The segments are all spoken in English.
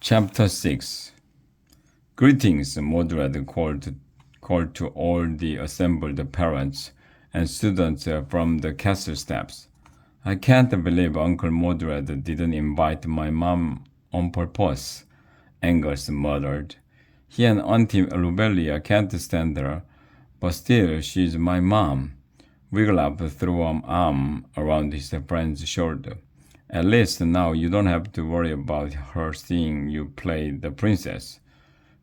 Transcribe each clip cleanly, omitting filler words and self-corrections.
Chapter 6. Greetings, Mordred called to all the assembled parents and students from the castle steps. I can't believe Uncle Mordred didn't invite my mom on purpose, Angus muttered. He and Auntie Lubelia can't stand her, but still she's my mom. Wiglaf threw an arm around his friend's shoulder. At least now you don't have to worry about her seeing you play the princess.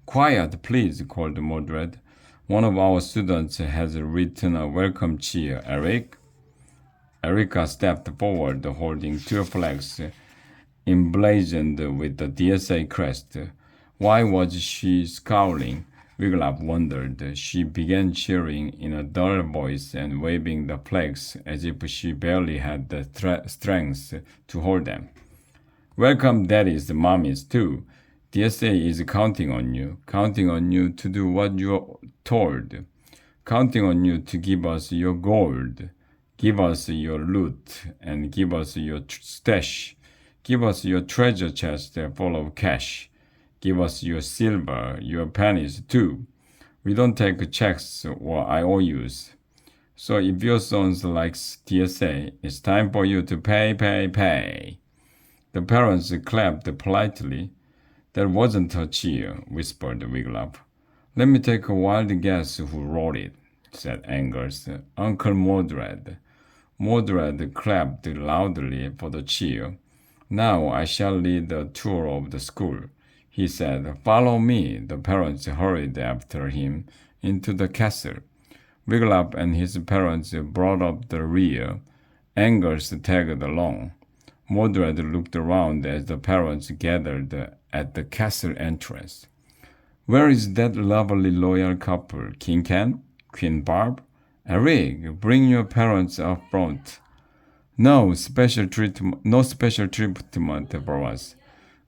Quiet, please, called Mordred. One of our students has written a welcome cheer. Eric? Erica stepped forward, holding two flags emblazoned with the DSA crest. Why was she scowling? Wiglaf wondered. She began cheering in a dull voice and waving the flags as if she barely had the strength to hold them. Welcome daddies, mommies too. DSA is counting on you to do what you're told, counting on you to give us your gold, give us your loot, and give us your stash. Give us your treasure chest full of cash. Give us your silver, your pennies too. We don't take checks or IOUs. So if your son likes DSA, it's time for you to pay. The parents clapped politely. That wasn't a cheer, whispered Wiglaf. Let me take a wild guess who wrote it, said Angus. Uncle Mordred. Mordred clapped loudly for the cheer. Now I shall lead the tour of the school, he said. Follow me. The parents hurried after him into the castle. Wiglaf and his parents brought up the rear. Angus tagged along. Mordred looked around as the parents gathered at the castle entrance. Where is that lovely loyal couple, King Ken, Queen Barb? Eric, bring your parents up front. No special treatment for us,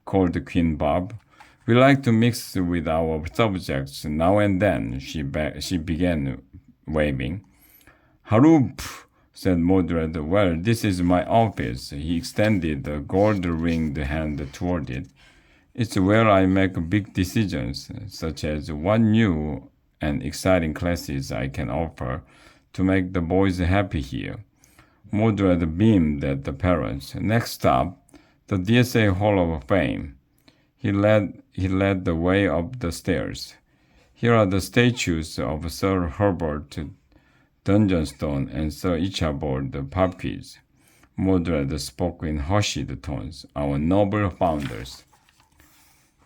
called Queen Barb. We like to mix with our subjects now and then, she began waving. Haroop, said Mordred. Well, this is my office. He extended a gold-ringed hand toward it. It's where I make big decisions, such as what new and exciting classes I can offer to make the boys happy here. Mordred beamed at the parents. Next stop, the DSA Hall of Fame. He led the way up the stairs. Here are the statues of Sir Herbert Dungeonstone and Sir Ichabod Popquiz. Mordred spoke in hushed tones. Our noble founders.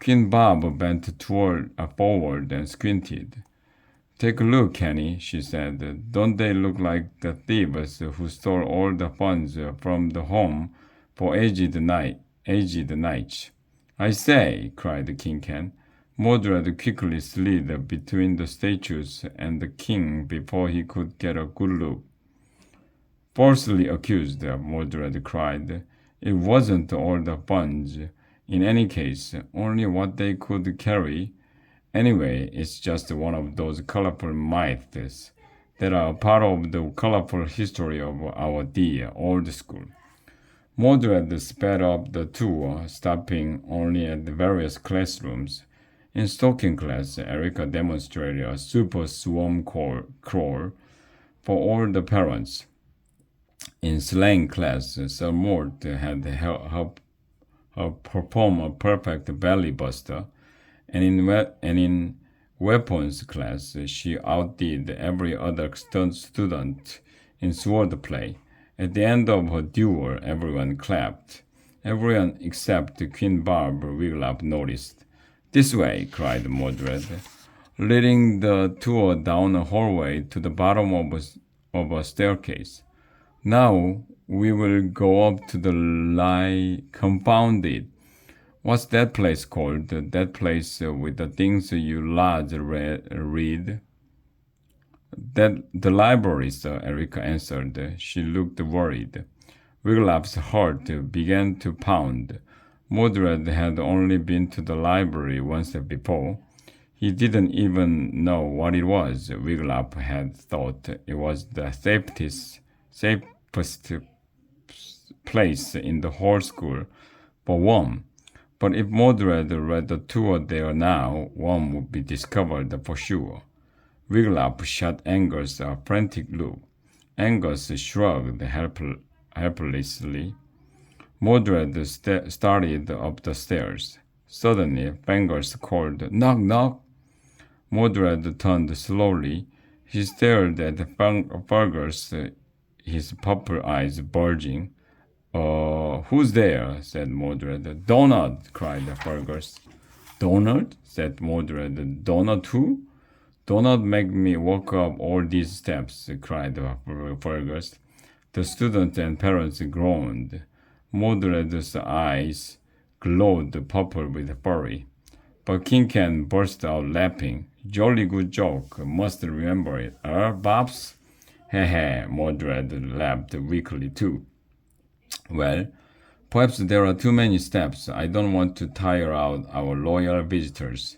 Queen Barb bent forward and squinted. Take a look, Kenny, she said. Don't they look like the thieves who stole all the funds from the home for aged knights? I say, cried King Ken. Mordred quickly slid between the statues and the king before he could get a good look. Falsely accused, Mordred cried. It wasn't all the funds. In any case, only what they could carry. Anyway, it's just one of those colorful myths that are part of the colorful history of our dear old school. Mordred sped up the tour, stopping only at the various classrooms. In stocking class, Erica demonstrated a super swarm crawl for all the parents. In slang class, Sir Mort had helped her perform a perfect belly buster, and in weapons class, she outdid every other student in sword play. At the end of her duel, everyone clapped. Everyone except Queen Barb, Wiglaf noticed. This way, cried Mordred, leading the tour down a hallway to the bottom of a staircase. Now we will go up to the confounded. What's that place called? That place with the things you lads read? That the library, sir, Erica answered. She looked worried. Wiglaf's heart began to pound. Mordred had only been to the library once before. He didn't even know what it was. Wiglaf had thought it was the safest place in the whole school for one, But if Mordred read the two were there now, one would be discovered for sure. Wiglaf shot Angus a frantic look. Angus shrugged helplessly. Mordred started up the stairs. Suddenly, Fingers called, "Knock, knock!" Mordred turned slowly. He stared at Fergus, his purple eyes bulging. Who's there?" said Mordred. "Donald!" cried Fergus. "Donald?" said Mordred. "Donald who?" "Donald make me walk up all these steps," cried Fergus. The students and parents groaned. Mordred's eyes glowed purple with fury. But King Ken burst out laughing. "Jolly good joke. Must remember it. Babs?" "Heh heh," Mordred laughed weakly too. "Well, perhaps there are too many steps. I don't want to tire out our loyal visitors."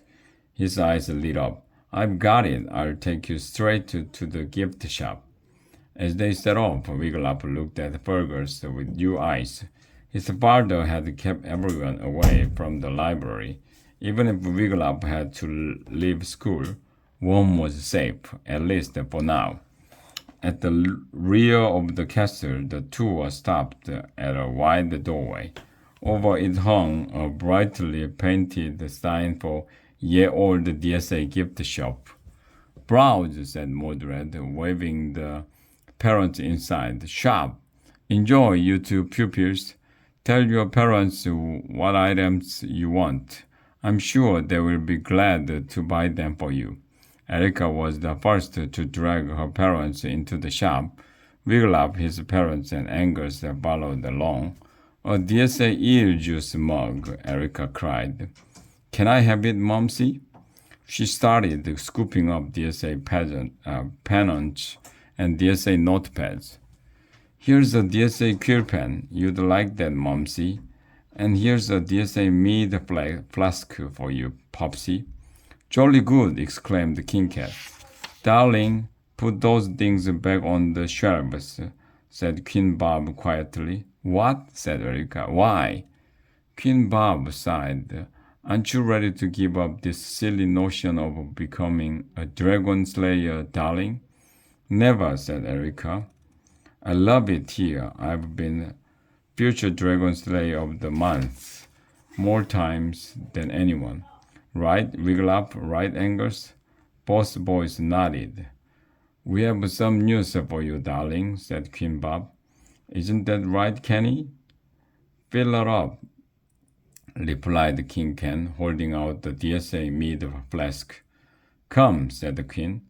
His eyes lit up. "I've got it. I'll take you straight to the gift shop." As they set off, Wiglaf looked at Fergus with new eyes. His father had kept everyone away from the library. Even if Wiglaf had to leave school, Worm was safe, at least for now. At the rear of the castle, the two were stopped at a wide doorway. Over it hung a brightly painted sign for Ye Old DSA gift shop. "Browse," said Mordred, waving the parents inside. "Shop. Enjoy, you two pupils. Tell your parents what items you want. I'm sure they will be glad to buy them for you." Erica was the first to drag her parents into the shop. Wiglaf, his parents, and Angus followed along. "A DSA eel juice mug," Erica cried. "Can I have it, Momsy?" She started scooping up DSA pennants and DSA notepads. "Here's a DSA quill pen. You'd like that, Momsy. And here's a DSA mead flask for you, Popsy." "Jolly good," exclaimed King Cat. "Darling, put those things back on the shelves," said Queen Bob quietly. "What?" said Erica. "Why?" Queen Bob sighed. "Aren't you ready to give up this silly notion of becoming a dragon slayer, darling?" "Never," said Erica. "I love it here. I've been future dragon slayer of the month more times than anyone. Right, Wiglaf? Right, Angus?" Both boys nodded. "We have some news for you, darling," said Queen Bob. "Isn't that right, Kenny?" "Fill her up," replied King Ken, holding out the DSA mead flask. "Come," said the Queen.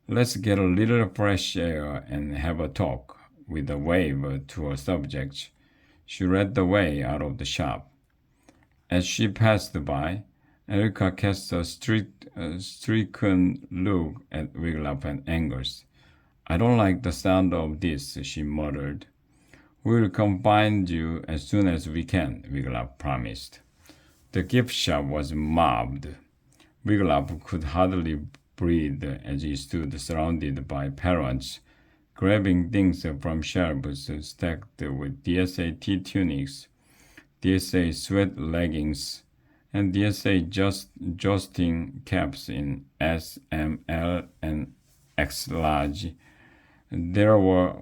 "Let's get a little fresh air and have a talk." With a wave to her subjects, she led the way out of the shop. As she passed by, Erica cast a stricken look at Wiglaf and Angus. "I don't like the sound of this," she muttered. "We'll come find you as soon as we can," Wiglaf promised. The gift shop was mobbed. Wiglaf could hardly breathe as he stood surrounded by parents, grabbing things from shelves stacked with DSA T tunics, DSA sweat leggings, and DSA jousting caps in S, M, L, and X large. There were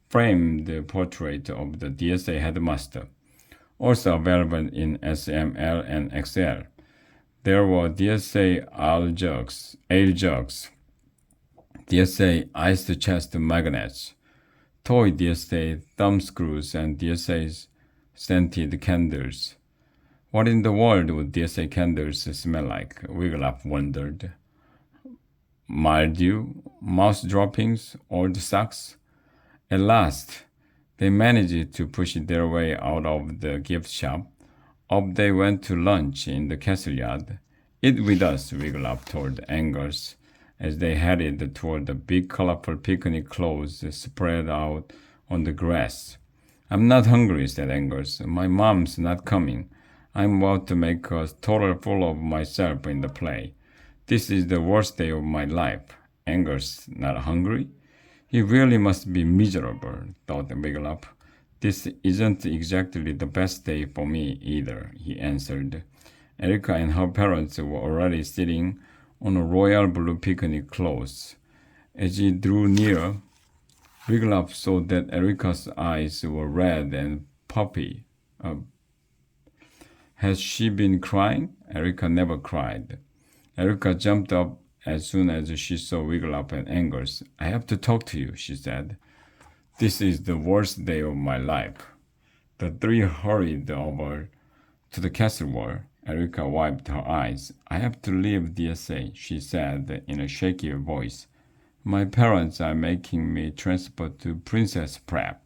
framed portraits of the DSA headmaster, also available in S, M, L, and XL. There were DSA ale jugs, DSA ice chest magnets, toy DSA thumb screws, and DSA scented candles. What in the world would DSA candles smell like? Wiglaf wondered. Mildew, mouse droppings, old socks? At last, they managed to push their way out of the gift shop. Up they went to lunch in the castle yard. "Eat with us," Wiglaf told Angus, as they headed toward the big colorful picnic clothes spread out on the grass. "I'm not hungry," said Angus. "My mom's not coming. I'm about to make a total fool of myself in the play. This is the worst day of my life." Angus not hungry? He really must be miserable, thought Wiglaf. This isn't exactly the best day for me either, he answered. Erica and her parents were already sitting on a royal blue picnic cloth. As he drew near, Wiglaf saw that Erica's eyes were red and puffy. Has she been crying? Erica never cried. Erica jumped up as soon as she saw Wiglaf and Angus. I have to talk to you, she said. This is the worst day of my life. The three hurried over to the castle wall. Erica wiped her eyes. I have to leave DSA, she said in a shaky voice. My parents are making me transfer to Princess Prep.